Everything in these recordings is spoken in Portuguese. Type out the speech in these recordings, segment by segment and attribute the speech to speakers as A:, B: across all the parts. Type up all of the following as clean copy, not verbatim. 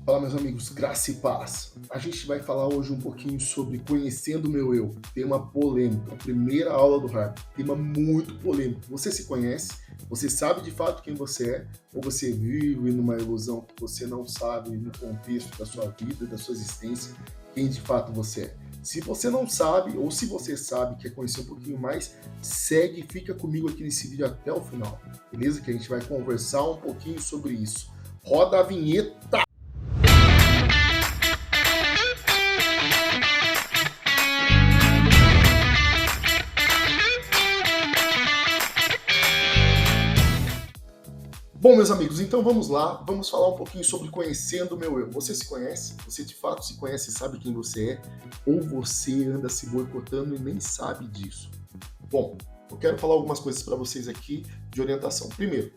A: Fala, meus amigos, graça e paz. A gente vai falar hoje um pouquinho sobre conhecendo o meu eu. Tema polêmico, a primeira aula do Harp. Tema muito polêmico. Você se conhece? Você sabe de fato quem você é? Ou você vive numa ilusão que você não sabe no contexto da sua vida, da sua existência, quem de fato você é? Se você não sabe, ou se você sabe, quer conhecer um pouquinho mais, segue e fica comigo aqui nesse vídeo até o final, beleza? Que a gente vai conversar um pouquinho sobre isso. Roda a vinheta! Bom, meus amigos, então vamos lá, vamos falar um pouquinho sobre conhecendo o meu eu. Você se conhece? Você de fato se conhece e sabe quem você é? Ou você anda se boicotando e nem sabe disso? Bom, eu quero falar algumas coisas para vocês aqui de orientação. Primeiro,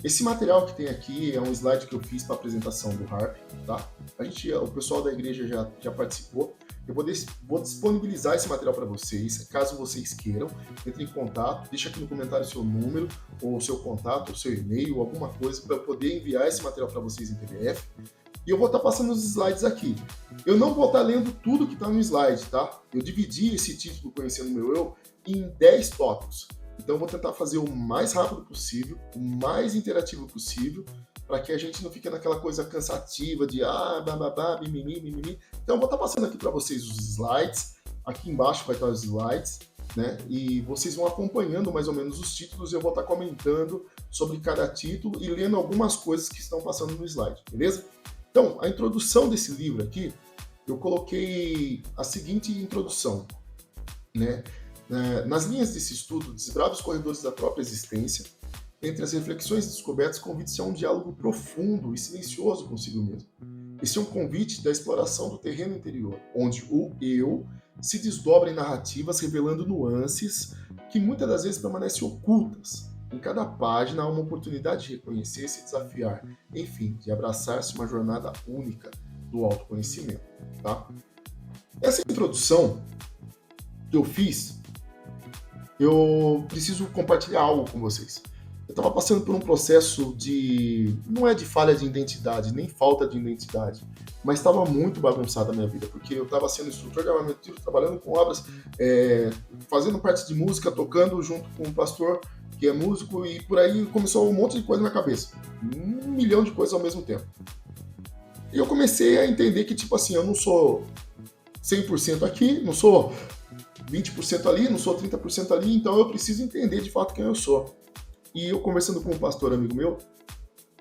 A: esse material que tem aqui é um slide que eu fiz para a apresentação do Harp, tá? O pessoal da igreja já participou. Eu vou disponibilizar esse material para vocês, caso vocês queiram. Entre em contato, deixa aqui no comentário o seu número, ou o seu contato, ou seu e-mail, alguma coisa para eu poder enviar esse material para vocês em PDF. E eu vou estar passando os slides aqui. Eu não vou estar lendo tudo que está no slide, tá? Eu dividi esse título Conhecendo o Meu Eu em 10 tópicos. Então eu vou tentar fazer o mais rápido possível, o mais interativo possível, para que a gente não fique naquela coisa cansativa de bababá, mimimi, mimimi. Então eu vou estar passando aqui para vocês os slides. Aqui embaixo vai estar os slides, né? E vocês vão acompanhando mais ou menos os títulos e eu vou estar comentando sobre cada título e lendo algumas coisas que estão passando no slide, beleza? Então, a introdução desse livro aqui, eu coloquei a seguinte introdução, né? Nas linhas desse estudo, desbrava os corredores da própria existência. Entre as reflexões e descobertas, convite-se a um diálogo profundo e silencioso consigo mesmo. Esse é um convite da exploração do terreno interior, onde o eu se desdobra em narrativas, revelando nuances que muitas das vezes permanecem ocultas. Em cada página há uma oportunidade de reconhecer, se desafiar, enfim, de abraçar-se uma jornada única do autoconhecimento. Tá? Essa introdução que eu fiz, eu preciso compartilhar algo com vocês. Eu estava passando por um processo não é de falha de identidade, nem falta de identidade, mas estava muito bagunçada a minha vida, porque eu estava sendo instrutor de armamento, trabalhando com obras, fazendo parte de música, tocando junto com um pastor que é músico, e por aí começou um monte de coisa na minha cabeça, 1 milhão de coisas ao mesmo tempo. E eu comecei a entender que, tipo assim, eu não sou 100% aqui, não sou 20% ali, não sou 30% ali, então eu preciso entender de fato quem eu sou. E eu conversando com um pastor amigo meu,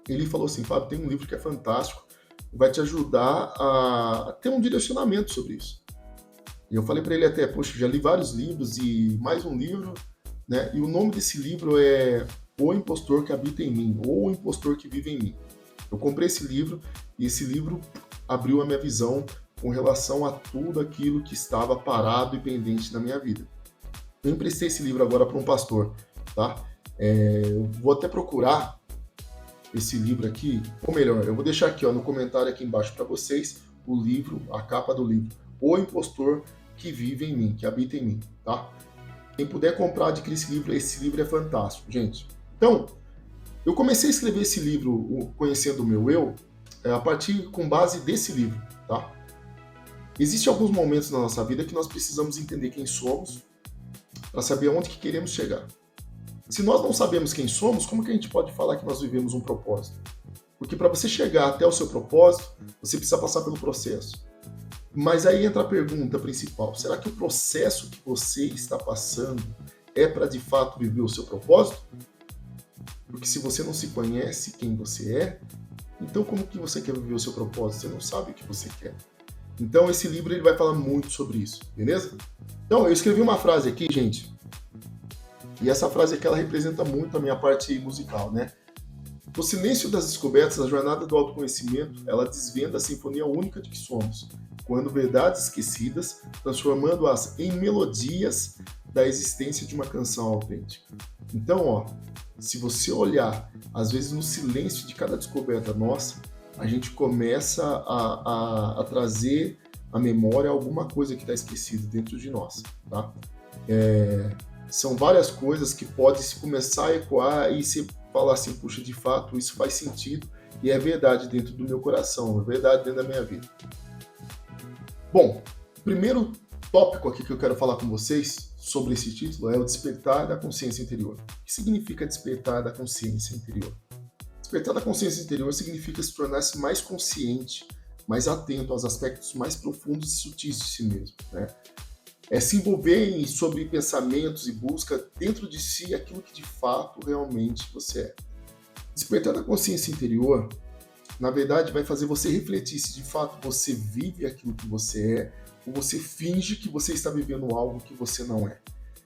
A: ele falou assim, Fábio, tem um livro que é fantástico, vai te ajudar a ter um direcionamento sobre isso. E eu falei para ele até, poxa, já li vários livros e mais um livro, né? E o nome desse livro é O Impostor que Habita em Mim, ou O Impostor que Vive em Mim. Eu comprei esse livro e esse livro abriu a minha visão com relação a tudo aquilo que estava parado e pendente na minha vida. Eu emprestei esse livro agora para um pastor, tá? Eu vou até procurar esse livro aqui, ou melhor, eu vou deixar aqui no comentário aqui embaixo para vocês o livro, a capa do livro, O Impostor que Vive em Mim, que Habita em Mim, tá? Quem puder comprar, adquirir esse livro é fantástico, gente. Então, eu comecei a escrever esse livro, Conhecendo o Meu Eu, a partir com base desse livro, tá? Existem alguns momentos na nossa vida que nós precisamos entender quem somos para saber aonde que queremos chegar. Se nós não sabemos quem somos, como que a gente pode falar que nós vivemos um propósito? Porque para você chegar até o seu propósito, você precisa passar pelo processo. Mas aí entra a pergunta principal: será que o processo que você está passando é para de fato viver o seu propósito? Porque se você não se conhece quem você é, então como que você quer viver o seu propósito? Você não sabe o que você quer. Então esse livro ele vai falar muito sobre isso, beleza? Então eu escrevi uma frase aqui, gente. E essa frase aqui, ela representa muito a minha parte musical, né? No silêncio das descobertas, a jornada do autoconhecimento, ela desvenda a sinfonia única de que somos, quando verdades esquecidas, transformando-as em melodias da existência de uma canção autêntica. Então, se você olhar, às vezes no silêncio de cada descoberta nossa, a gente começa a trazer à memória alguma coisa que está esquecida dentro de nós, tá? São várias coisas que podem começar a ecoar e se falar assim, puxa, de fato, isso faz sentido e é verdade dentro do meu coração, é verdade dentro da minha vida. Bom, o primeiro tópico aqui que eu quero falar com vocês sobre esse título é o despertar da consciência interior. O que significa despertar da consciência interior? Despertar da consciência interior significa se tornar-se mais consciente, mais atento aos aspectos mais profundos e sutis de si mesmo, né? É se envolver sobre pensamentos e busca dentro de si aquilo que de fato realmente você é. Despertar da consciência interior, na verdade, vai fazer você refletir se de fato você vive aquilo que você é ou você finge que você está vivendo algo que você não é.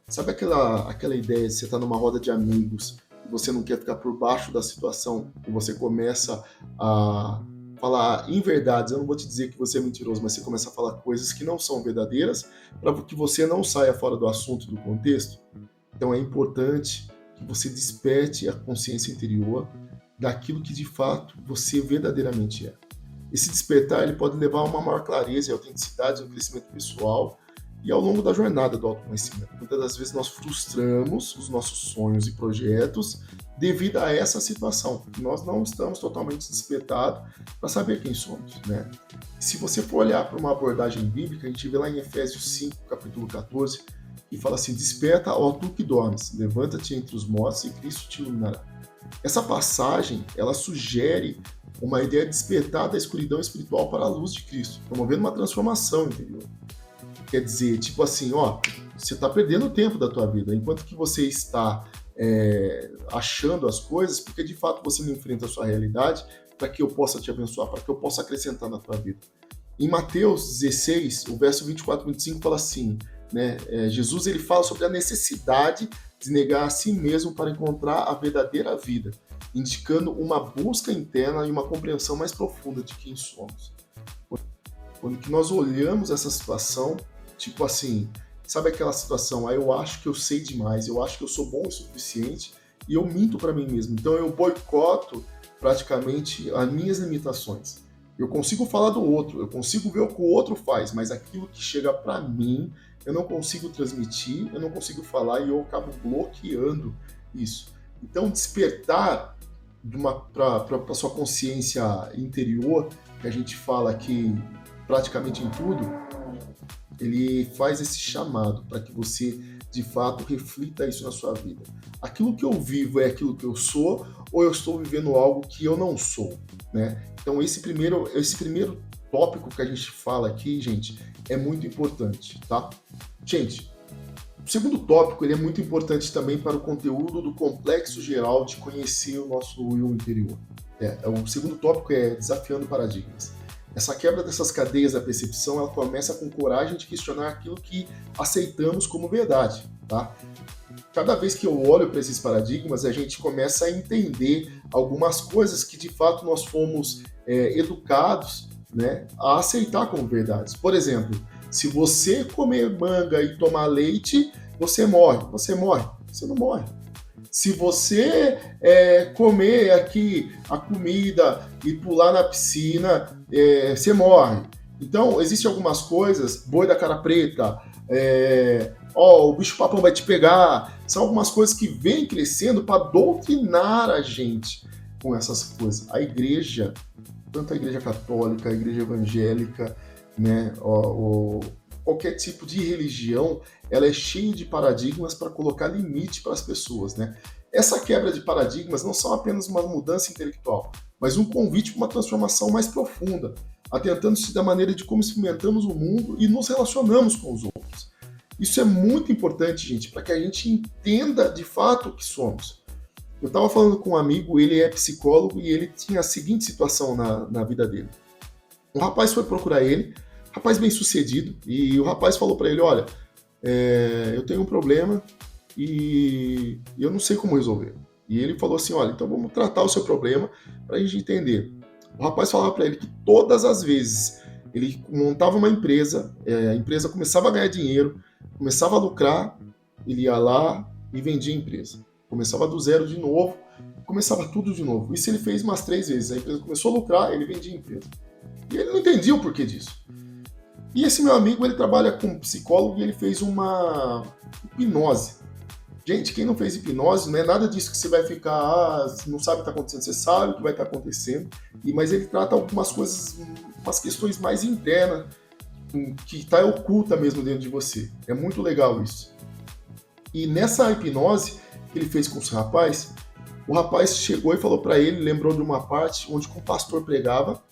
A: Sabe aquela ideia de você estar numa roda de amigos e você não quer ficar por baixo da situação e você começa a falar inverdades? Eu não vou te dizer que você é mentiroso, mas você começa a falar coisas que não são verdadeiras para que você não saia fora do assunto, do contexto. Então é importante que você desperte a consciência interior daquilo que de fato você verdadeiramente é. Esse despertar ele pode levar a uma maior clareza e autenticidade no crescimento pessoal e ao longo da jornada do autoconhecimento. Muitas das vezes nós frustramos os nossos sonhos e projetos devido a essa situação. Nós não estamos totalmente despertados para saber quem somos, né? E se você for olhar para uma abordagem bíblica, a gente vê lá em Efésios 5, capítulo 14, que fala assim: desperta, ó tu que dormes, levanta-te entre os mortos e Cristo te iluminará. Essa passagem, ela sugere uma ideia de despertar da escuridão espiritual para a luz de Cristo, promovendo uma transformação interior. Quer dizer, tipo assim, ó, você está perdendo tempo da tua vida, enquanto que você está achando as coisas, porque de fato você não enfrenta a sua realidade, para que eu possa te abençoar, para que eu possa acrescentar na tua vida. Em Mateus 16, o verso 24 e 25 fala assim, né, Jesus ele fala sobre a necessidade de negar a si mesmo para encontrar a verdadeira vida, indicando uma busca interna e uma compreensão mais profunda de quem somos. Quando que nós olhamos essa situação, tipo assim, sabe aquela situação, eu acho que eu sei demais, eu acho que eu sou bom o suficiente e eu minto para mim mesmo, então eu boicoto praticamente as minhas limitações. Eu consigo falar do outro, eu consigo ver o que o outro faz, mas aquilo que chega para mim, eu não consigo transmitir, eu não consigo falar e eu acabo bloqueando isso. Então, despertar para a sua consciência interior, que a gente fala aqui praticamente em tudo, ele faz esse chamado para que você, de fato, reflita isso na sua vida. Aquilo que eu vivo é aquilo que eu sou ou eu estou vivendo algo que eu não sou, né? Então, esse primeiro tópico que a gente fala aqui, gente, é muito importante, tá? Gente, o segundo tópico ele é muito importante também para o conteúdo do complexo geral de conhecer o nosso eu interior. O segundo tópico é desafiando paradigmas. Essa quebra dessas cadeias da percepção, ela começa com coragem de questionar aquilo que aceitamos como verdade, tá? Cada vez que eu olho para esses paradigmas, a gente começa a entender algumas coisas que de fato nós fomos educados, né, a aceitar como verdades. Por exemplo, se você comer manga e tomar leite, você morre. Você morre? Você não morre. Se você comer aqui a comida e pular na piscina, você morre. Então, existem algumas coisas, boi da cara preta, o bicho-papão vai te pegar, são algumas coisas que vêm crescendo para doutrinar a gente com essas coisas. A igreja, tanto a igreja católica, a igreja evangélica, né, qualquer tipo de religião, ela é cheia de paradigmas para colocar limite para as pessoas, né? Essa quebra de paradigmas não são apenas uma mudança intelectual, mas um convite para uma transformação mais profunda, atentando-se da maneira de como experimentamos o mundo e nos relacionamos com os outros. Isso é muito importante, gente, para que a gente entenda de fato o que somos. Eu estava falando com um amigo, ele é psicólogo e ele tinha a seguinte situação na vida dele. Um rapaz foi procurar ele, rapaz bem sucedido, e o rapaz falou para ele, olha, eu tenho um problema e eu não sei como resolver. E ele falou assim, olha, então vamos tratar o seu problema para a gente entender. O rapaz falava para ele que todas as vezes ele montava uma empresa, a empresa começava a ganhar dinheiro, começava a lucrar, ele ia lá e vendia a empresa. Começava do zero de novo, começava tudo de novo. Isso ele fez umas 3 vezes. A empresa começou a lucrar, ele vendia a empresa. E ele não entendia o porquê disso. E esse meu amigo, ele trabalha como psicólogo e ele fez uma hipnose. Gente, quem não fez hipnose, não é nada disso que você vai ficar, não sabe o que está acontecendo, você sabe o que vai estar acontecendo, mas ele trata algumas coisas, umas questões mais internas, que está oculta mesmo dentro de você. É muito legal isso. E nessa hipnose que ele fez com os rapazes, o rapaz chegou e falou para ele, lembrou de uma parte onde o pastor pregava,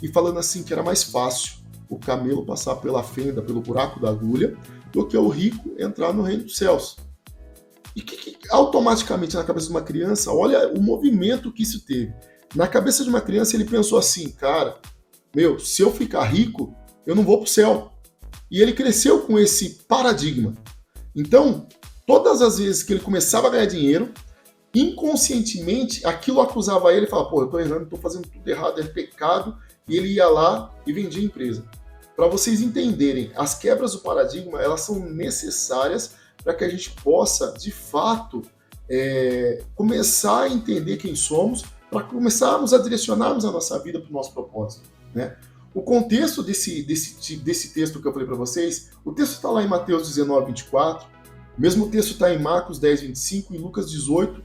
A: e falando assim que era mais fácil o camelo passar pela fenda, pelo buraco da agulha, do que o rico entrar no reino dos céus. E que automaticamente na cabeça de uma criança, olha o movimento que isso teve. Na cabeça de uma criança ele pensou assim, cara, se eu ficar rico, eu não vou para o céu. E ele cresceu com esse paradigma. Então, todas as vezes que ele começava a ganhar dinheiro, inconscientemente aquilo acusava ele e falava, pô, eu tô errando, tô fazendo tudo errado, é pecado, e ele ia lá e vendia a empresa. Para vocês entenderem, as quebras do paradigma, elas são necessárias para que a gente possa, de fato, começar a entender quem somos, para começarmos a direcionarmos a nossa vida para o nosso propósito, né? O contexto desse texto que eu falei para vocês, o texto está lá em Mateus 19, 24, o mesmo texto está em Marcos 10, 25 e Lucas 18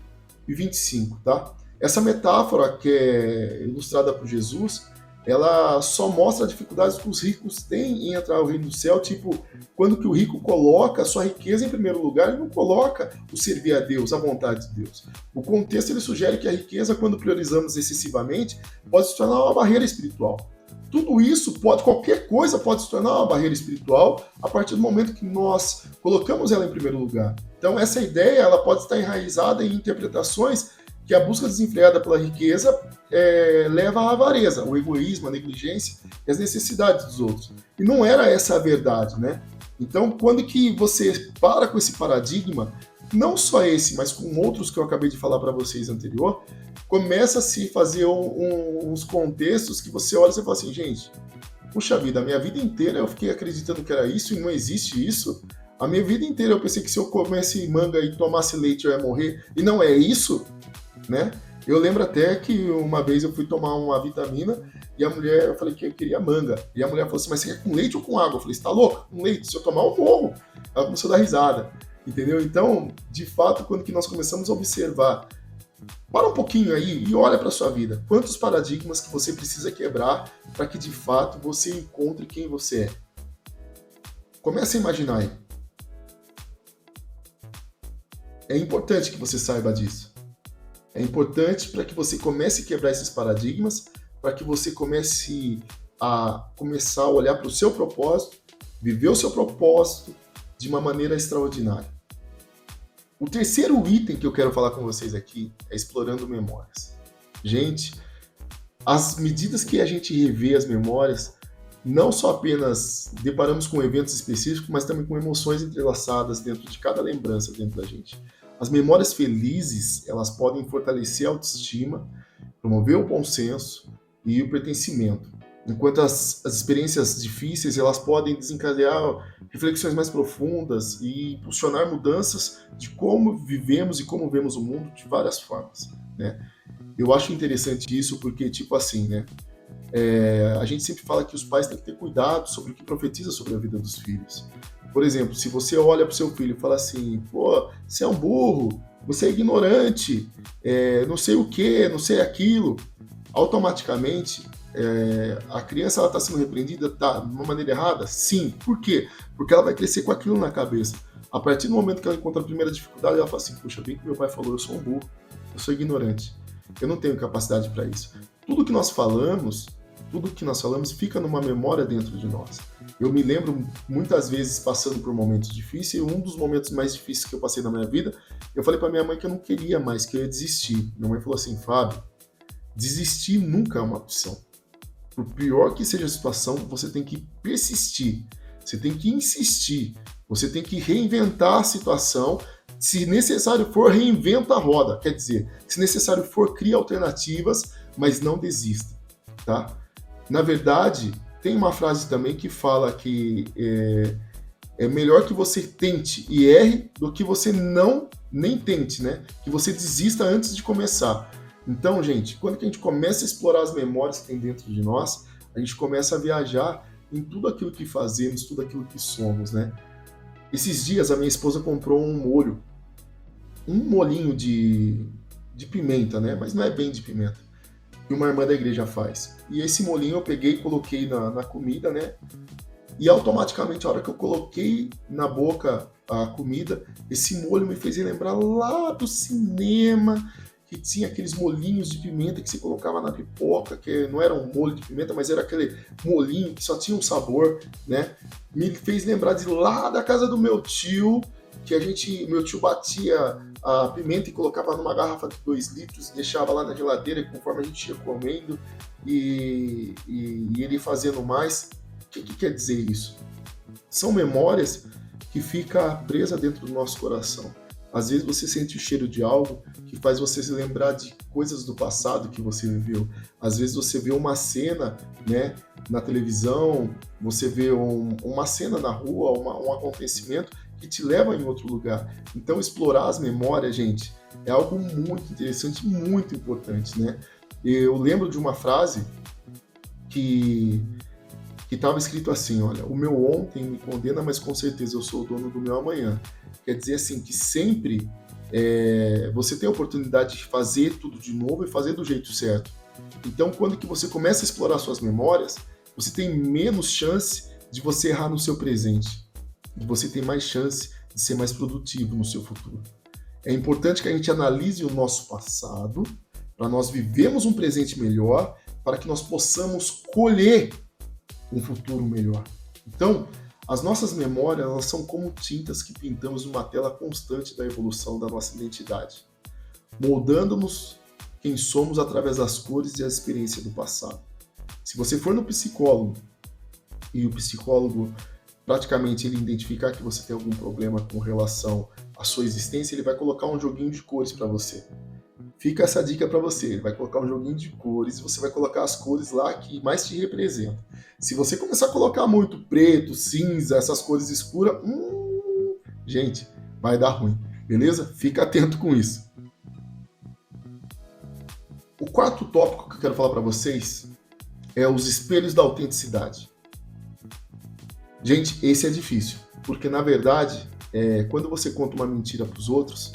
A: e 25, tá? Essa metáfora que é ilustrada por Jesus, ela só mostra as dificuldades que os ricos têm em entrar no reino do céu, tipo, quando que o rico coloca a sua riqueza em primeiro lugar, ele não coloca o servir a Deus, a vontade de Deus. O contexto ele sugere que a riqueza, quando priorizamos excessivamente, pode se tornar uma barreira espiritual. Tudo isso qualquer coisa pode se tornar uma barreira espiritual a partir do momento que nós colocamos ela em primeiro lugar. Então essa ideia ela pode estar enraizada em interpretações que a busca desenfreada pela riqueza leva à avareza, o egoísmo, a negligência e as necessidades dos outros. E não era essa a verdade, né? Então quando que você para com esse paradigma, não só esse, mas com outros que eu acabei de falar para vocês anterior, começa a se fazer uns contextos que você olha e você fala assim, gente, puxa vida, a minha vida inteira eu fiquei acreditando que era isso e não existe isso. A minha vida inteira eu pensei que se eu comesse manga e tomasse leite eu ia morrer, e não é isso, né? Eu lembro até que uma vez eu fui tomar uma vitamina e a mulher, eu falei que eu queria manga. E a mulher falou assim, mas você quer com leite ou com água? Eu falei, você tá louco? Com leite, se eu tomar eu morro. Ela começou a dar risada, entendeu? Então, de fato, quando que nós começamos a observar, para um pouquinho aí e olha para sua vida. Quantos paradigmas que você precisa quebrar para que de fato você encontre quem você é? Comece a imaginar aí. É importante que você saiba disso. É importante para que você comece a quebrar esses paradigmas, para que você comece a olhar para o seu propósito, viver o seu propósito de uma maneira extraordinária. O terceiro item que eu quero falar com vocês aqui é explorando memórias. Gente, as medidas que a gente revê as memórias, não só apenas deparamos com eventos específicos, mas também com emoções entrelaçadas dentro de cada lembrança dentro da gente. As memórias felizes, elas podem fortalecer a autoestima, promover o bom senso e o pertencimento. Enquanto as experiências difíceis, elas podem desencadear reflexões mais profundas e impulsionar mudanças de como vivemos e como vemos o mundo de várias formas, né? Eu acho interessante isso porque, tipo assim, né? A gente sempre fala que os pais têm que ter cuidado sobre o que profetiza sobre a vida dos filhos. Por exemplo, se você olha para o seu filho e fala assim, pô, você é um burro, você é ignorante, não sei o que, não sei aquilo, automaticamente a criança está sendo repreendida, tá, de uma maneira errada? Sim. Por quê? Porque ela vai crescer com aquilo na cabeça. A partir do momento que ela encontra a primeira dificuldade, ela fala assim, puxa, bem que meu pai falou, eu sou um burro, eu sou ignorante, eu não tenho capacidade para isso. Tudo que nós falamos fica numa memória dentro de nós. Eu me lembro muitas vezes passando por momentos difíceis, e um dos momentos mais difíceis que eu passei na minha vida, eu falei para minha mãe que eu não queria mais, que eu ia desistir. Minha mãe falou assim, Fábio, desistir nunca é uma opção. Por pior que seja a situação, você tem que persistir, você tem que insistir, você tem que reinventar a situação, se necessário for, reinventa a roda, quer dizer, se necessário for, cria alternativas, mas não desista, tá? Na verdade, tem uma frase também que fala que é melhor que você tente e erre do que você nem tente, né? Que você desista antes de começar. Então, gente, quando que a gente começa a explorar as memórias que tem dentro de nós, a gente começa a viajar em tudo aquilo que fazemos, tudo aquilo que somos, né? Esses dias a minha esposa comprou um molho um molinho de pimenta, né? Mas não é bem de pimenta, que uma irmã da igreja faz. E esse molinho eu peguei e coloquei na comida, né? E automaticamente, a hora que eu coloquei na boca a comida, esse molho me fez lembrar lá do cinema, que tinha aqueles molhinhos de pimenta que se colocava na pipoca, que não era um molho de pimenta, mas era aquele molhinho que só tinha um sabor, né? Me fez lembrar de lá da casa do meu tio, que meu tio batia a pimenta e colocava numa garrafa de 2 litros, deixava lá na geladeira, e conforme a gente ia comendo e ele fazendo mais. O que quer dizer isso? São memórias que ficam presas dentro do nosso coração. Às vezes você sente o cheiro de algo que faz você se lembrar de coisas do passado que você viveu. Às vezes você vê uma cena, né, na televisão, você vê uma cena na rua, um acontecimento que te leva em outro lugar. Então explorar as memórias, gente, é algo muito interessante, muito importante, né? Eu lembro de uma frase que estava escrito assim, olha, o meu ontem me condena, mas com certeza eu sou o dono do meu amanhã. Quer dizer assim, que sempre você tem a oportunidade de fazer tudo de novo e fazer do jeito certo. Então, quando que você começa a explorar suas memórias, você tem menos chance de você errar no seu presente. E você tem mais chance de ser mais produtivo no seu futuro. É importante que a gente analise o nosso passado, para nós vivermos um presente melhor, para que nós possamos colher um futuro melhor. Então, as nossas memórias, elas são como tintas que pintamos numa tela constante da evolução da nossa identidade, moldando-nos quem somos através das cores e as experiências do passado. Se você for no psicólogo e o psicólogo praticamente ele identificar que você tem algum problema com relação à sua existência, ele vai colocar um joguinho de cores para você. Fica essa dica para você, ele vai colocar um joguinho de cores e você vai colocar as cores lá que mais te representam. Se você começar a colocar muito preto, cinza, essas cores escuras, gente, vai dar ruim, beleza? Fica atento com isso. O quarto tópico que eu quero falar para vocês é os espelhos da autenticidade. Gente, esse é difícil, porque na verdade, quando você conta uma mentira para os outros,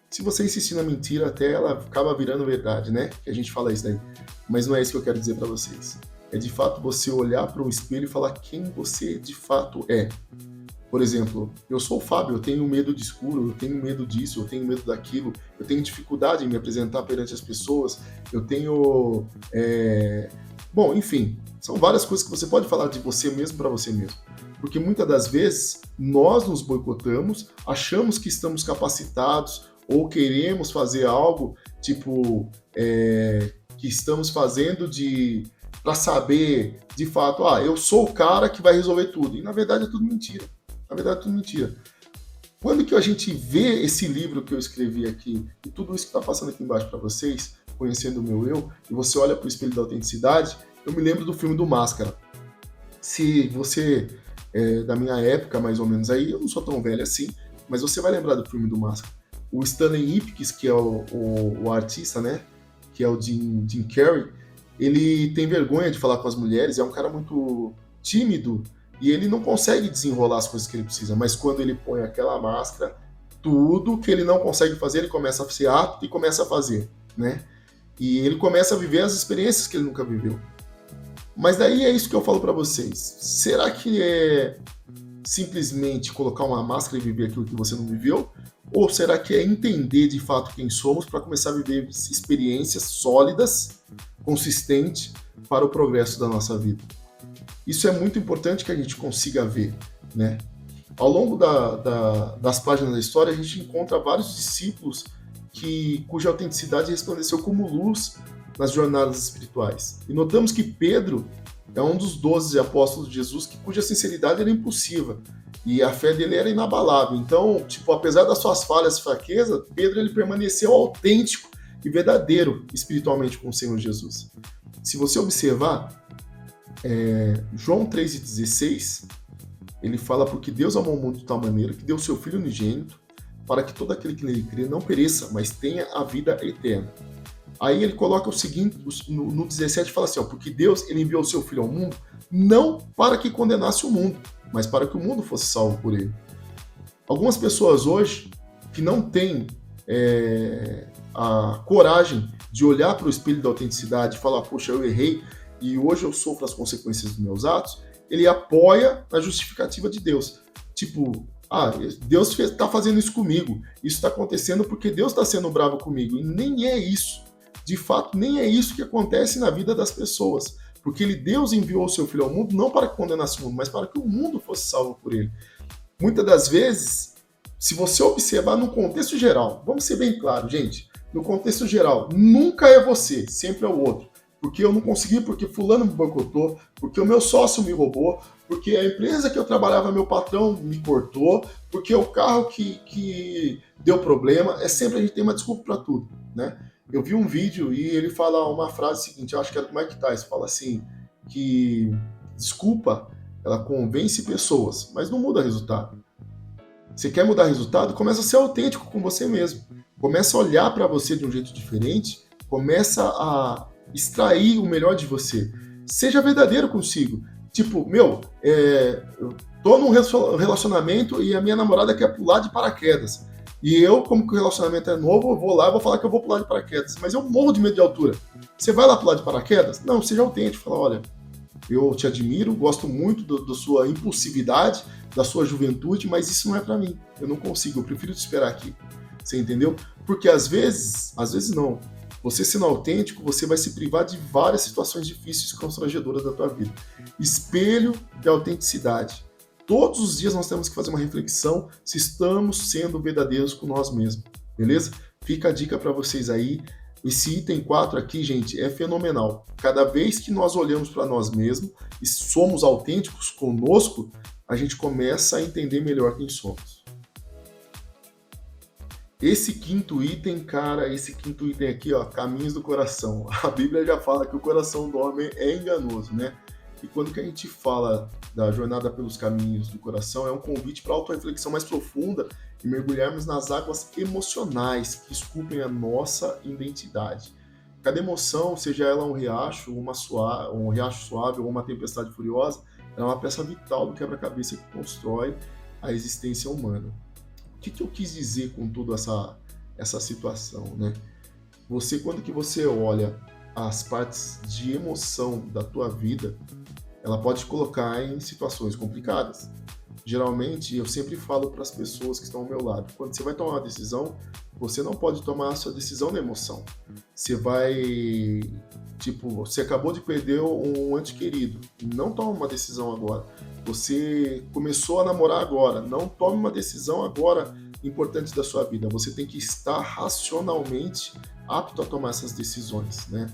A: se você insistir na mentira, até ela acaba virando verdade, né? Que a gente fala isso daí. Mas não é isso que eu quero dizer para vocês. É de fato você olhar para um espelho e falar quem você de fato é. Por exemplo, eu sou o Fábio, eu tenho medo de escuro, eu tenho medo disso, eu tenho medo daquilo, eu tenho dificuldade em me apresentar perante as pessoas, eu tenho... Bom, enfim, são várias coisas que você pode falar de você mesmo para você mesmo. Porque muitas das vezes nós nos boicotamos, achamos que estamos capacitados ou queremos fazer algo, tipo, que estamos fazendo para saber, de fato, eu sou o cara que vai resolver tudo. E na verdade é tudo mentira. Na verdade é tudo mentira. Quando que a gente vê esse livro que eu escrevi aqui, e tudo isso que está passando aqui embaixo para vocês, Conhecendo o Meu Eu, e você olha para o espelho da autenticidade, eu me lembro do filme do Máscara. Se você da minha época, mais ou menos aí, eu não sou tão velho assim, mas você vai lembrar do filme do Máscara. O Stanley Ipkiss, que é o artista, né, que é o Jim Carrey, ele tem vergonha de falar com as mulheres, é um cara muito tímido e ele não consegue desenrolar as coisas que ele precisa, mas quando ele põe aquela máscara, tudo que ele não consegue fazer, ele começa a ser apto e começa a fazer, né? E ele começa a viver as experiências que ele nunca viveu. Mas daí é isso que eu falo para vocês. Será que é simplesmente colocar uma máscara e viver aquilo que você não viveu? Ou será que é entender de fato quem somos para começar a viver experiências sólidas, consistentes para o progresso da nossa vida? Isso é muito importante que a gente consiga ver, né? Ao longo das páginas da história, a gente encontra vários discípulos cuja autenticidade resplandeceu como luz nas jornadas espirituais. E notamos que Pedro é um dos 12 apóstolos de Jesus cuja sinceridade era impulsiva e a fé dele era inabalável. Então, apesar das suas falhas e fraquezas, Pedro ele permaneceu autêntico e verdadeiro espiritualmente com o Senhor Jesus. Se você observar, João 3,16, ele fala porque Deus amou o mundo de tal maneira que deu o seu Filho unigênito para que todo aquele que nele crê não pereça, mas tenha a vida eterna. Aí ele coloca o seguinte, no 17 fala assim, porque Deus ele enviou o seu Filho ao mundo não para que condenasse o mundo, mas para que o mundo fosse salvo por ele. Algumas pessoas hoje que não têm a coragem de olhar para o espelho da autenticidade e falar, poxa, eu errei e hoje eu sofro as consequências dos meus atos, ele apoia na justificativa de Deus. Tipo, Deus está fazendo isso comigo, isso está acontecendo porque Deus está sendo bravo comigo. E nem é isso. De fato, nem é isso que acontece na vida das pessoas. Porque Deus enviou o seu Filho ao mundo não para que condenasse o mundo, mas para que o mundo fosse salvo por ele. Muitas das vezes, se você observar no contexto geral, vamos ser bem claros, gente, no contexto geral, nunca é você, sempre é o outro. Porque eu não consegui, porque fulano me boicotou, porque o meu sócio me roubou, porque a empresa que eu trabalhava, meu patrão me cortou, porque o carro que deu problema, sempre a gente tem uma desculpa para tudo, né? Eu vi um vídeo e ele fala uma frase seguinte, eu acho que era do Mike Tyson, fala assim, que desculpa, ela convence pessoas, mas não muda resultado. Você quer mudar resultado? Começa a ser autêntico com você mesmo. Começa a olhar para você de um jeito diferente, começa a extrair o melhor de você. Seja verdadeiro consigo. Tipo, eu tô num relacionamento e a minha namorada quer pular de paraquedas. E eu, como que o relacionamento é novo, eu vou lá e vou falar que eu vou pular de paraquedas. Mas eu morro de medo de altura. Você vai lá pular de paraquedas? Não, seja autêntico. Fala, olha, eu te admiro, gosto muito da sua impulsividade, da sua juventude, mas isso não é para mim. Eu não consigo, eu prefiro te esperar aqui. Você entendeu? Porque às vezes não. Você sendo autêntico, você vai se privar de várias situações difíceis e constrangedoras da tua vida. Espelho de autenticidade. Todos os dias nós temos que fazer uma reflexão se estamos sendo verdadeiros com nós mesmos. Beleza? Fica a dica para vocês aí. Esse item 4 aqui, gente, é fenomenal. Cada vez que nós olhamos para nós mesmos e somos autênticos conosco, a gente começa a entender melhor quem somos. Esse quinto item, cara, aqui, ó, caminhos do coração. A Bíblia já fala que o coração do homem é enganoso, né? E quando que a gente fala da jornada pelos caminhos do coração, é um convite para autorreflexão mais profunda e mergulharmos nas águas emocionais que esculpem a nossa identidade. Cada emoção, seja ela um riacho, um riacho suave ou uma tempestade furiosa, é uma peça vital do quebra-cabeça que constrói a existência humana. O que eu quis dizer com toda essa situação, né? Quando que você olha as partes de emoção da tua vida, ela pode te colocar em situações complicadas. Geralmente, eu sempre falo para as pessoas que estão ao meu lado, quando você vai tomar uma decisão, você não pode tomar a sua decisão na emoção. Você acabou de perder um ente querido, não toma uma decisão agora. Você começou a namorar agora, não tome uma decisão agora importante da sua vida. Você tem que estar racionalmente apto a tomar essas decisões, né?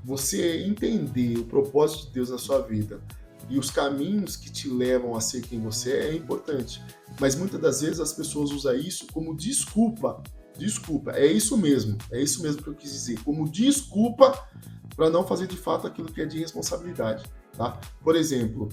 A: Você entender o propósito de Deus na sua vida e os caminhos que te levam a ser quem você é importante. Mas muitas das vezes as pessoas usam isso como desculpa. Desculpa, é isso mesmo que eu quis dizer. Como desculpa para não fazer de fato aquilo que é de responsabilidade. Tá? Por exemplo,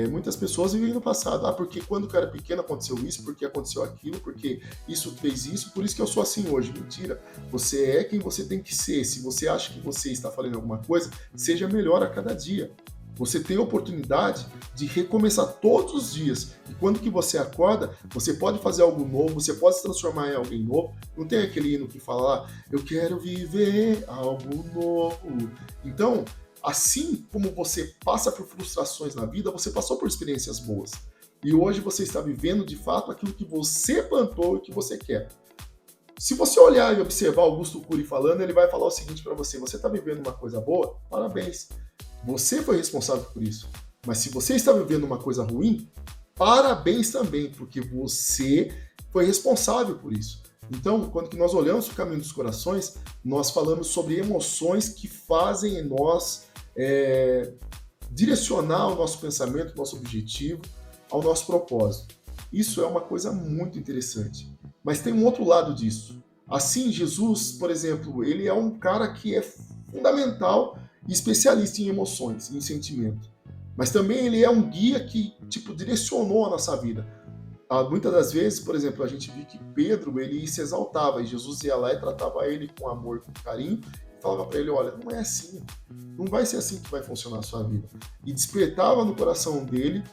A: muitas pessoas vivem no passado, porque quando eu era pequeno aconteceu isso, porque aconteceu aquilo, porque isso fez isso, por isso que eu sou assim hoje. Mentira, você é quem você tem que ser. Se você acha que você está falando alguma coisa, seja melhor a cada dia. Você tem a oportunidade de recomeçar todos os dias. E quando que você acorda, você pode fazer algo novo, você pode se transformar em alguém novo. Não tem aquele hino que fala, eu quero viver algo novo. Então, assim como você passa por frustrações na vida, você passou por experiências boas. E hoje você está vivendo, de fato, aquilo que você plantou e que você quer. Se você olhar e observar Augusto Cury falando, ele vai falar o seguinte para você, você está vivendo uma coisa boa? Parabéns. Você foi responsável por isso. Mas se você está vivendo uma coisa ruim, parabéns também, porque você foi responsável por isso. Então, quando nós olhamos o caminho dos corações, nós falamos sobre emoções que fazem nós direcionar o nosso pensamento, o nosso objetivo, ao nosso propósito. Isso é uma coisa muito interessante. Mas tem um outro lado disso. Assim, Jesus, por exemplo, ele é um cara que é fundamental e especialista em emoções, em sentimento. Mas também ele é um guia que, direcionou a nossa vida. Muitas das vezes, por exemplo, a gente viu que Pedro, ele se exaltava e Jesus ia lá e tratava ele com amor, com carinho, e falava para ele, olha, não é assim, não vai ser assim que vai funcionar a sua vida. E despertava no coração dele,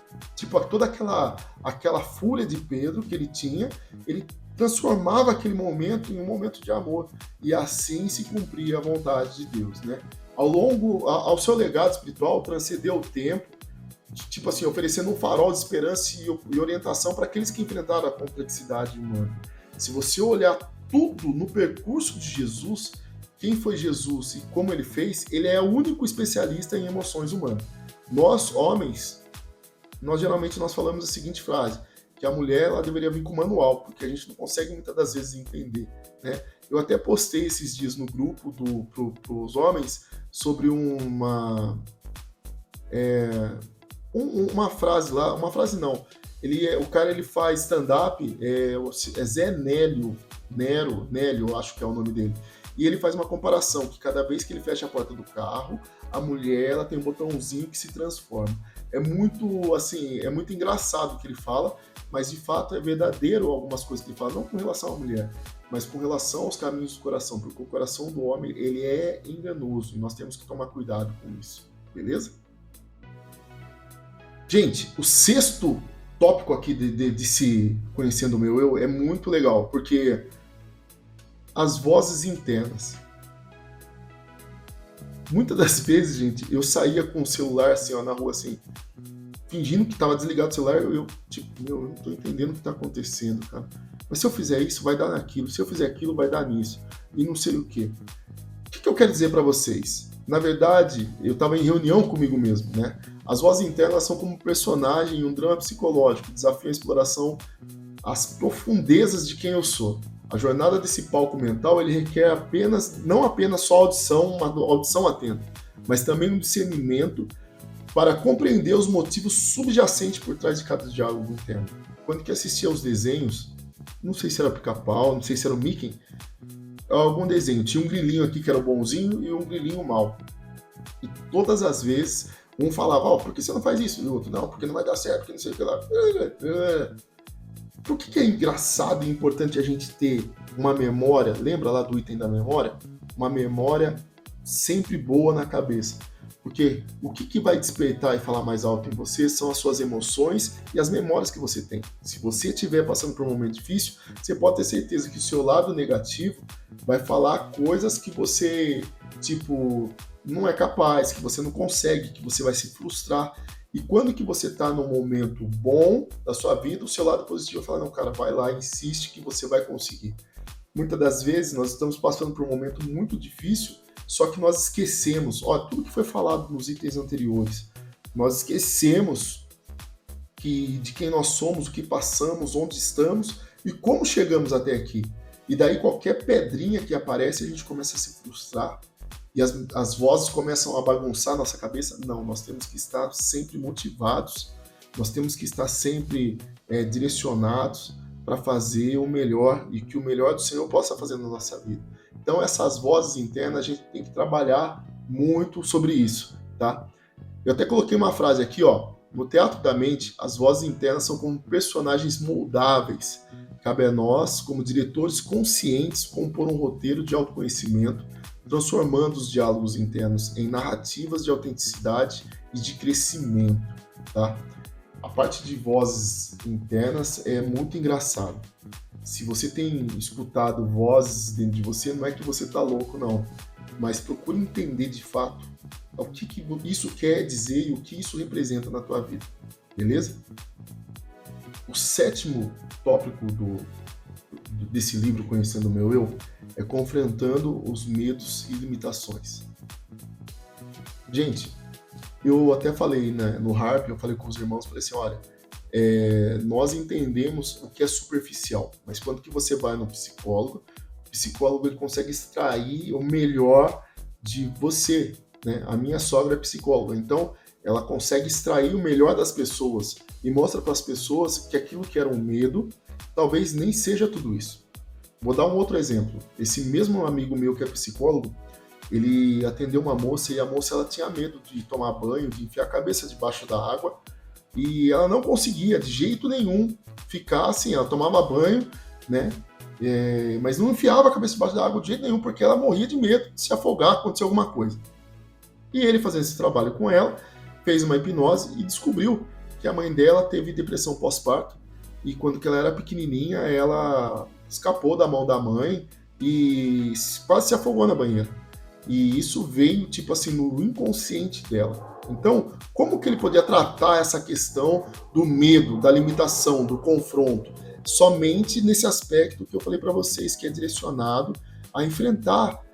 A: toda aquela fúria de Pedro que ele tinha, ele transformava aquele momento em um momento de amor. E assim se cumpria a vontade de Deus, né? Ao seu legado espiritual, transcendeu o tempo, tipo assim, oferecendo um farol de esperança e orientação para aqueles que enfrentaram a complexidade humana. Se você olhar tudo no percurso de Jesus, quem foi Jesus e como ele fez, ele é o único especialista em emoções humanas. Nós, homens, nós falamos a seguinte frase, que a mulher ela deveria vir com manual, porque a gente não consegue muitas das vezes entender, né? Eu até postei esses dias no grupo pros homens sobre uma frase lá, uma frase não, o cara ele faz stand-up, é Zé Nélio, eu acho que é o nome dele, e ele faz uma comparação, que cada vez que ele fecha a porta do carro, a mulher ela tem um botãozinho que se transforma. É muito, assim, é muito engraçado o que ele fala, mas de fato é verdadeiro algumas coisas que ele fala, não com relação à mulher, mas com relação aos caminhos do coração, porque o coração do homem, ele é enganoso, e nós temos que tomar cuidado com isso, beleza? Gente, o sexto tópico aqui de se conhecendo o meu eu é muito legal, porque as vozes internas. Muitas das vezes, gente, eu saía com o celular assim, ó, na rua, assim, fingindo que estava desligado o celular, eu não tô entendendo o que tá acontecendo, cara. Mas se eu fizer isso, vai dar naquilo. Se eu fizer aquilo, vai dar nisso. E não sei o quê. O que eu quero dizer para vocês? Na verdade, eu estava em reunião comigo mesmo, né? As vozes internas são como um personagem em um drama psicológico, desafio a exploração às profundezas de quem eu sou. A jornada desse palco mental, ele requer não apenas só audição, uma audição atenta, mas também um discernimento para compreender os motivos subjacentes por trás de cada diálogo interno. Quando que assistia aos desenhos, não sei se era Pica-Pau, não sei se era o Mickey, algum desenho, tinha um grilinho aqui que era o bonzinho e um grilinho mau. E todas as vezes, um falava, por que você não faz isso? E o outro, não, porque não vai dar certo, porque não sei o que lá. Por que é engraçado e importante a gente ter uma memória, lembra lá do item da memória? Uma memória sempre boa na cabeça. Porque o que vai despertar e falar mais alto em você são as suas emoções e as memórias que você tem. Se você estiver passando por um momento difícil, você pode ter certeza que o seu lado negativo vai falar coisas que você, não é capaz, que você não consegue, que você vai se frustrar. E quando que você está num momento bom da sua vida, o seu lado positivo vai falar, não, cara, vai lá, insiste que você vai conseguir. Muitas das vezes nós estamos passando por um momento muito difícil, só que nós esquecemos, tudo que foi falado nos itens anteriores, nós esquecemos de quem nós somos, o que passamos, onde estamos e como chegamos até aqui. E daí qualquer pedrinha que aparece, a gente começa a se frustrar e as vozes começam a bagunçar a nossa cabeça. Não, nós temos que estar sempre motivados, nós temos que estar sempre direcionados para fazer o melhor e que o melhor do Senhor possa fazer na nossa vida. Então essas vozes internas a gente tem que trabalhar muito sobre isso, tá? Eu até coloquei uma frase aqui, no teatro da mente, as vozes internas são como personagens moldáveis. Cabe a nós, como diretores conscientes, compor um roteiro de autoconhecimento, transformando os diálogos internos em narrativas de autenticidade e de crescimento, tá? A parte de vozes internas é muito engraçado. Se você tem escutado vozes dentro de você, não é que você está louco, não. Mas procure entender de fato o que isso quer dizer e o que isso representa na tua vida. Beleza? O sétimo tópico desse livro, Conhecendo o Meu Eu, é confrontando os medos e limitações. Gente, eu até falei, né, no Harp, eu falei com os irmãos, falei assim, olha, nós entendemos o que é superficial, mas quando que você vai no psicólogo, o psicólogo ele consegue extrair o melhor de você, né? A minha sogra é psicóloga, então ela consegue extrair o melhor das pessoas e mostra para as pessoas que aquilo que era um medo, talvez nem seja tudo isso. Vou dar um outro exemplo. Esse mesmo amigo meu que é psicólogo, ele atendeu uma moça e a moça ela tinha medo de tomar banho, de enfiar a cabeça debaixo da água, e ela não conseguia de jeito nenhum ficar assim, ela tomava banho, né? Mas não enfiava a cabeça debaixo da água de jeito nenhum, porque ela morria de medo de se afogar, acontecer alguma coisa. E ele, fazendo esse trabalho com ela, fez uma hipnose e descobriu que a mãe dela teve depressão pós-parto, e quando ela era pequenininha, ela escapou da mão da mãe e quase se afogou na banheira. E isso veio, tipo assim, no inconsciente dela. Então, como que ele podia tratar essa questão do medo, da limitação, do confronto? Somente nesse aspecto que eu falei para vocês, que é direcionado a enfrentar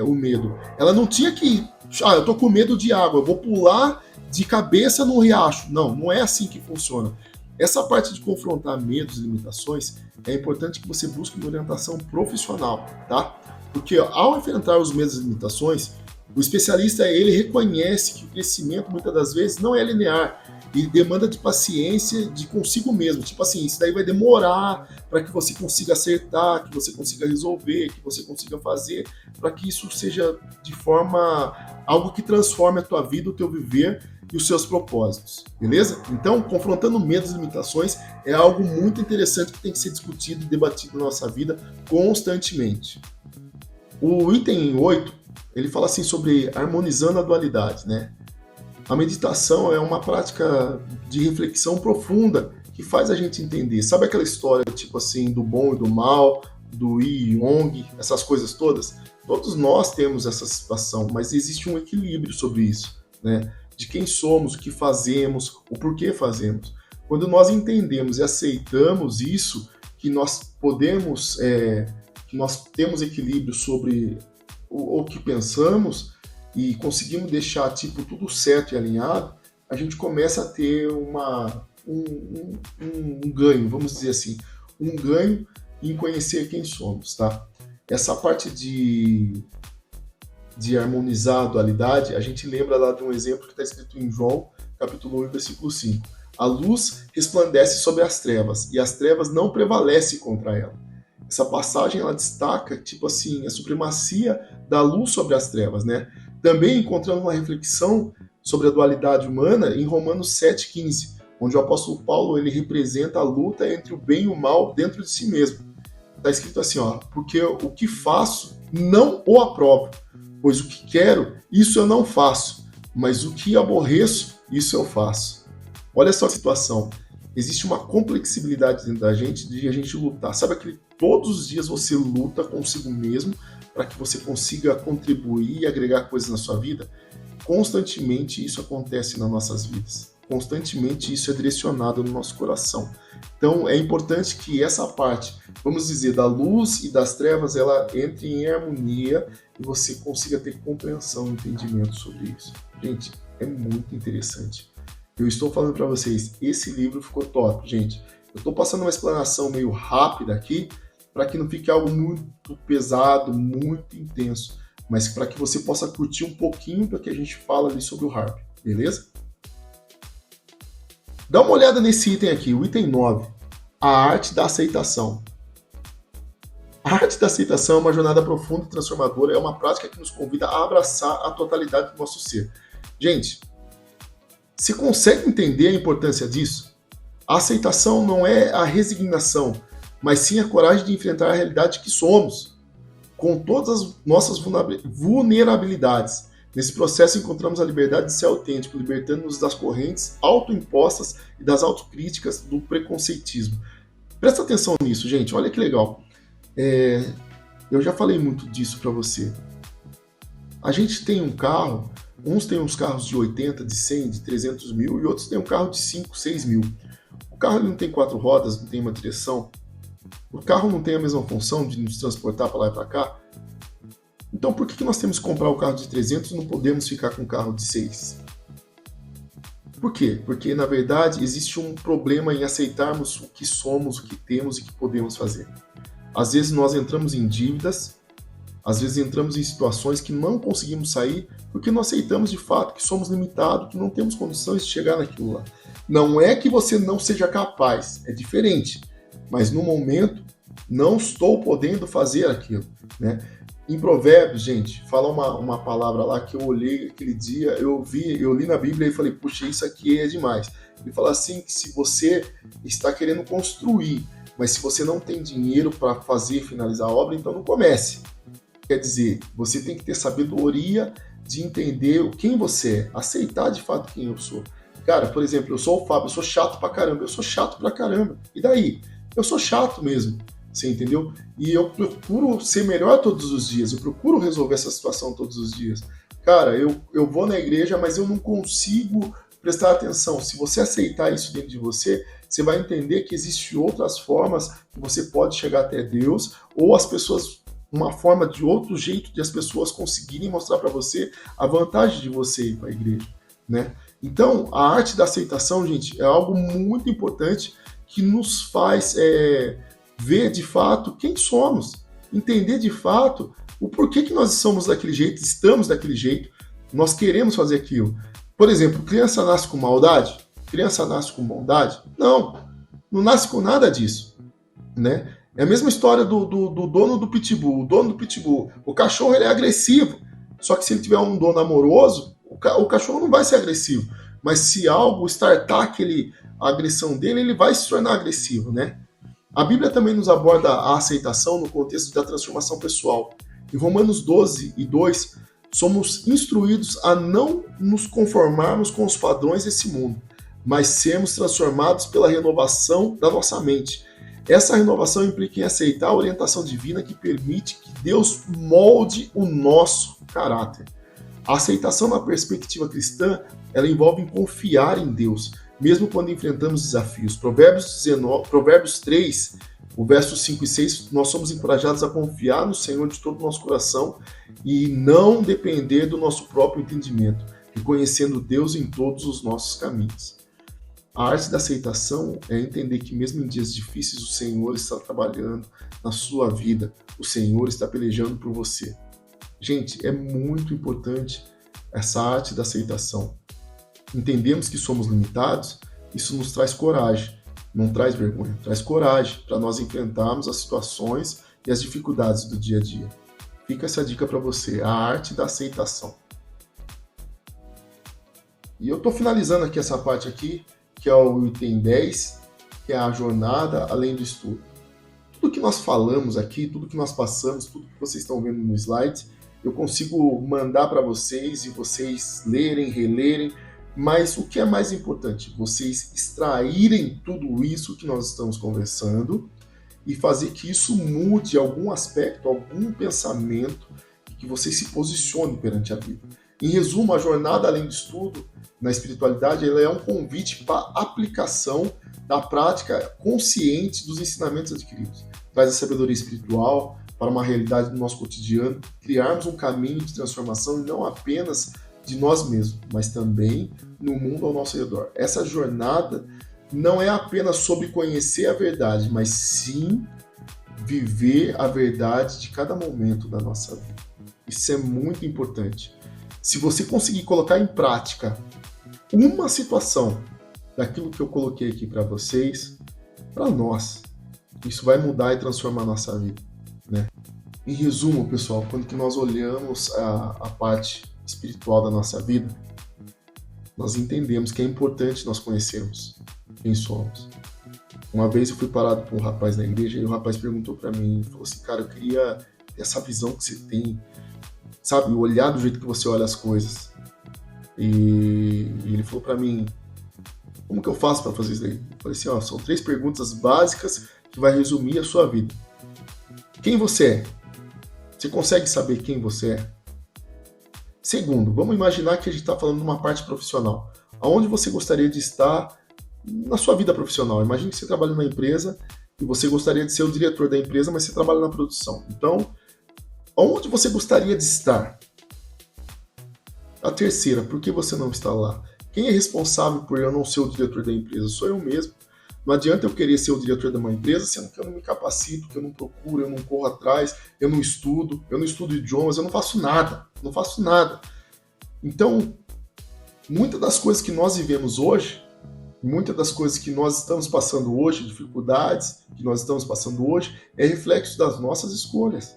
A: o medo. Ela não tinha que, eu tô com medo de água, eu vou pular de cabeça no riacho. Não, não é assim que funciona. Essa parte de confrontar medos e limitações, é importante que você busque uma orientação profissional, tá? Porque ao enfrentar os medos e limitações, o especialista ele reconhece que o crescimento muitas das vezes não é linear e demanda de paciência de consigo mesmo. Tipo assim, isso daí vai demorar para que você consiga acertar, que você consiga resolver, que você consiga fazer, para que isso seja de forma algo que transforme a tua vida, o teu viver e os seus propósitos, beleza? Então, confrontando medos e limitações é algo muito interessante que tem que ser discutido e debatido na nossa vida constantemente. O item 8, ele fala assim sobre harmonizando a dualidade, né? A meditação é uma prática de reflexão profunda que faz a gente entender. Sabe aquela história, tipo assim, do bom e do mal, do Yin e Yang, essas coisas todas? Todos nós temos essa situação, mas existe um equilíbrio sobre isso, né? De quem somos, o que fazemos, o porquê fazemos. Quando nós entendemos e aceitamos isso, que nós podemos, que nós temos equilíbrio sobre o que pensamos, e conseguimos deixar tipo tudo certo e alinhado, a gente começa a ter um ganho, vamos dizer assim, um ganho em conhecer quem somos, tá? Essa parte de harmonizar a dualidade, a gente lembra lá de um exemplo que está escrito em João, capítulo 1, versículo 5. A luz resplandece sobre as trevas, e as trevas não prevalecem contra ela. Essa passagem ela destaca, tipo assim, a supremacia da luz sobre as trevas, né? Também encontrando uma reflexão sobre a dualidade humana em Romanos 7,15, onde o apóstolo Paulo ele representa a luta entre o bem e o mal dentro de si mesmo. Está escrito assim, ó, porque o que faço não o aprovo, pois o que quero, isso eu não faço, mas o que aborreço, isso eu faço. Olha só a situação. Existe uma complexibilidade dentro da gente de a gente lutar. Sabe que todos os dias você luta consigo mesmo para que você consiga contribuir e agregar coisas na sua vida? Constantemente isso acontece nas nossas vidas. Constantemente isso é direcionado no nosso coração. Então é importante que essa parte, vamos dizer, da luz e das trevas, ela entre em harmonia e você consiga ter compreensão e entendimento sobre isso. Gente, é muito interessante. Eu estou falando para vocês, esse livro ficou top, gente. Eu estou passando uma explanação meio rápida aqui, para que não fique algo muito pesado, muito intenso, mas para que você possa curtir um pouquinho do que a gente fala ali sobre o harp, beleza? Dá uma olhada nesse item aqui, o item 9, a arte da aceitação. A arte da aceitação é uma jornada profunda e transformadora, é uma prática que nos convida a abraçar a totalidade do nosso ser. Gente, você consegue entender a importância disso? A aceitação não é a resignação, mas sim a coragem de enfrentar a realidade que somos, com todas as nossas vulnerabilidades. Nesse processo encontramos a liberdade de ser autêntico, libertando-nos das correntes autoimpostas e das autocríticas do preconceitismo. Presta atenção nisso, gente, olha que legal. Eu já falei muito disso para você. A gente tem um carro, uns têm uns carros de 80, de 100, de 300 mil, e outros têm um carro de 5, 6 mil. O carro ele não tem 4 rodas, não tem uma direção. O carro não tem a mesma função de nos transportar para lá e para cá. Então por que nós temos que comprar o carro de 300 e não podemos ficar com o carro de 6? Por quê? Porque na verdade existe um problema em aceitarmos o que somos, o que temos e o que podemos fazer. Às vezes nós entramos em dívidas, às vezes entramos em situações que não conseguimos sair porque não aceitamos de fato que somos limitados, que não temos condições de chegar naquilo lá. Não é que você não seja capaz, é diferente. Mas no momento, não estou podendo fazer aquilo, né? Em Provérbios, gente, fala uma palavra lá que eu olhei aquele dia, eu li na Bíblia e falei, puxa, isso aqui é demais. Ele fala assim, que se você está querendo construir, mas se você não tem dinheiro para fazer e finalizar a obra, então não comece. Quer dizer, você tem que ter sabedoria de entender quem você é, aceitar de fato quem eu sou. Cara, por exemplo, eu sou o Fábio, eu sou chato pra caramba, E daí? Eu sou chato mesmo. Você entendeu? E eu procuro ser melhor todos os dias, eu procuro resolver essa situação todos os dias. Cara, eu vou na igreja, mas eu não consigo prestar atenção. Se você aceitar isso dentro de você, você vai entender que existem outras formas que você pode chegar até Deus, ou as pessoas, uma forma de outro jeito de as pessoas conseguirem mostrar para você a vantagem de você ir para a igreja, né? Então, a arte da aceitação, gente, é algo muito importante que nos faz ver de fato quem somos, entender de fato o porquê que nós somos daquele jeito, estamos daquele jeito, nós queremos fazer aquilo. Por exemplo, criança nasce com maldade? Criança nasce com bondade? Não, não nasce com nada disso, né? É a mesma história do dono do pitbull. O dono do pitbull, o cachorro ele é agressivo, só que se ele tiver um dono amoroso, o cachorro não vai ser agressivo, mas se algo startar a agressão dele, ele vai se tornar agressivo, né? A Bíblia também nos aborda a aceitação no contexto da transformação pessoal. Em Romanos 12:2, somos instruídos a não nos conformarmos com os padrões desse mundo, mas sermos transformados pela renovação da nossa mente. Essa renovação implica em aceitar a orientação divina que permite que Deus molde o nosso caráter. A aceitação na perspectiva cristã, ela envolve confiar em Deus, mesmo quando enfrentamos desafios. Provérbios 3, o verso 5 e 6, nós somos encorajados a confiar no Senhor de todo o nosso coração e não depender do nosso próprio entendimento, reconhecendo Deus em todos os nossos caminhos. A arte da aceitação é entender que mesmo em dias difíceis o Senhor está trabalhando na sua vida, o Senhor está pelejando por você. Gente, é muito importante essa arte da aceitação. Entendemos que somos limitados, isso nos traz coragem, não traz vergonha, traz coragem para nós enfrentarmos as situações e as dificuldades do dia a dia. Fica essa dica para você, a arte da aceitação. E eu estou finalizando aqui essa parte aqui, que é o item 10, que é a jornada além do estudo. Tudo que nós falamos aqui, tudo que nós passamos, tudo que vocês estão vendo no slide, eu consigo mandar para vocês e vocês lerem, relerem, mas o que é mais importante? Vocês extraírem tudo isso que nós estamos conversando e fazer que isso mude algum aspecto, algum pensamento, e que vocês se posicionem perante a vida. Em resumo, a jornada além do estudo na espiritualidade ela é um convite para a aplicação da prática consciente dos ensinamentos adquiridos. Traz a sabedoria espiritual para uma realidade do nosso cotidiano, criarmos um caminho de transformação e não apenas de nós mesmos, mas também no mundo ao nosso redor. Essa jornada não é apenas sobre conhecer a verdade, mas sim viver a verdade de cada momento da nossa vida. Isso é muito importante. Se você conseguir colocar em prática uma situação daquilo que eu coloquei aqui para vocês, para nós, isso vai mudar e transformar a nossa vida, né? Em resumo, pessoal, quando que nós olhamos a parte espiritual da nossa vida, nós entendemos que é importante nós conhecermos quem somos. Uma vez eu fui parado por um rapaz na igreja e o rapaz perguntou para mim, falou assim, cara, eu queria ter essa visão que você tem, sabe, olhar do jeito que você olha as coisas. E ele falou para mim, como que eu faço para fazer isso daí? Eu falei assim, ó, são 3 perguntas básicas que vai resumir a sua vida. Quem você é? Você consegue saber quem você é? Segundo, vamos imaginar que a gente está falando de uma parte profissional. Aonde você gostaria de estar na sua vida profissional? Imagine que você trabalha numa empresa e você gostaria de ser o diretor da empresa, mas você trabalha na produção. Então, aonde você gostaria de estar? A terceira, por que você não está lá? Quem é responsável por eu não ser o diretor da empresa? Sou eu mesmo. Não adianta eu querer ser o diretor de uma empresa, sendo que eu não me capacito, que eu não procuro, eu não corro atrás, eu não estudo idiomas, eu não faço nada. Então, muitas das coisas que nós vivemos hoje, muitas das coisas que nós estamos passando hoje, dificuldades que nós estamos passando hoje, é reflexo das nossas escolhas.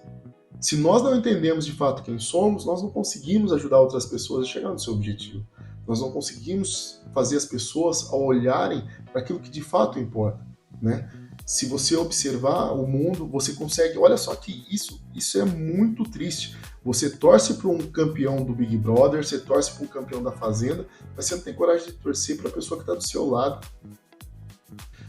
A: Se nós não entendemos de fato quem somos, nós não conseguimos ajudar outras pessoas a chegar no seu objetivo. Nós não conseguimos fazer as pessoas a olharem para aquilo que de fato importa, né? Se você observar o mundo, você consegue... Olha só que isso é muito triste. Você torce para um campeão do Big Brother, você torce para um campeão da Fazenda, mas você não tem coragem de torcer para a pessoa que está do seu lado.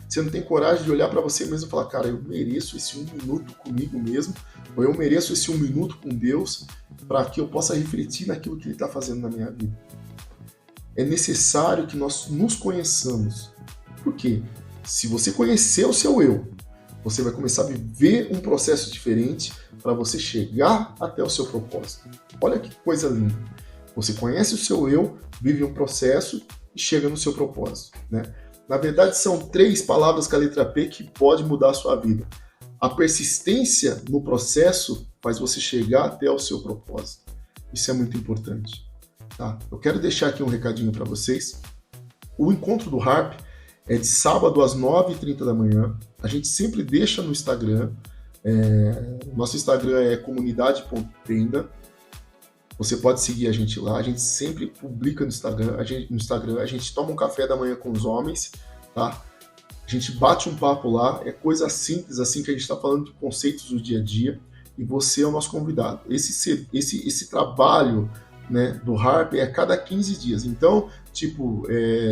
A: você não tem coragem de olhar para você mesmo e falar, cara, eu mereço esse 1 minuto comigo mesmo, ou eu mereço esse 1 minuto com Deus, para que eu possa refletir naquilo que Ele está fazendo na minha vida. É necessário que nós nos conheçamos. Por quê? Se você conhecer o seu eu, você vai começar a viver um processo diferente para você chegar até o seu propósito. Olha que coisa linda. Você conhece o seu eu, vive um processo e chega no seu propósito, né? Na verdade, são 3 palavras com a letra P que pode mudar a sua vida. A persistência no processo faz você chegar até o seu propósito. Isso é muito importante. Tá? Eu quero deixar aqui um recadinho para vocês. O encontro do Harp é de sábado às 9h30 da manhã. A gente sempre deixa no Instagram. Nosso Instagram é comunidade.tenda. Você pode seguir a gente lá. A gente sempre publica no Instagram. A gente toma um café da manhã com os homens, tá? A gente bate um papo lá. É coisa simples, assim, que a gente está falando de conceitos do dia a dia. E você é o nosso convidado. Esse trabalho, né, do Harp é a cada 15 dias. Então,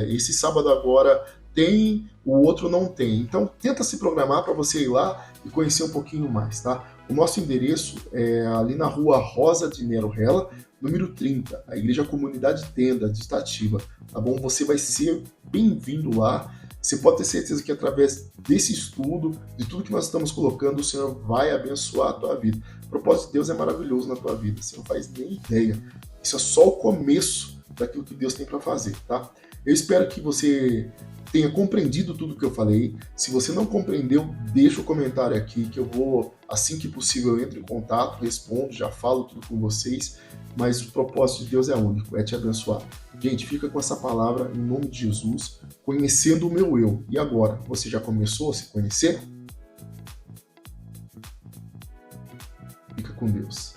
A: esse sábado agora tem, o outro não tem. Então, tenta se programar para você ir lá e conhecer um pouquinho mais, tá? O nosso endereço é ali na rua Rosa de Nero Rella, número 30, a Igreja Comunidade Tenda de Itativa, tá bom? Você vai ser bem-vindo lá. Você pode ter certeza que através desse estudo, de tudo que nós estamos colocando, o Senhor vai abençoar a tua vida. O propósito de Deus é maravilhoso na tua vida, você não faz nem ideia. Isso é só o começo daquilo que Deus tem para fazer, tá? Eu espero que você tenha compreendido tudo que eu falei. Se você não compreendeu, deixa o comentário aqui que eu vou, assim que possível, eu entro em contato, respondo, já falo tudo com vocês, mas o propósito de Deus é único, é te abençoar. Gente, fica com essa palavra em nome de Jesus, conhecendo o meu eu. E agora, você já começou a se conhecer? Fica com Deus.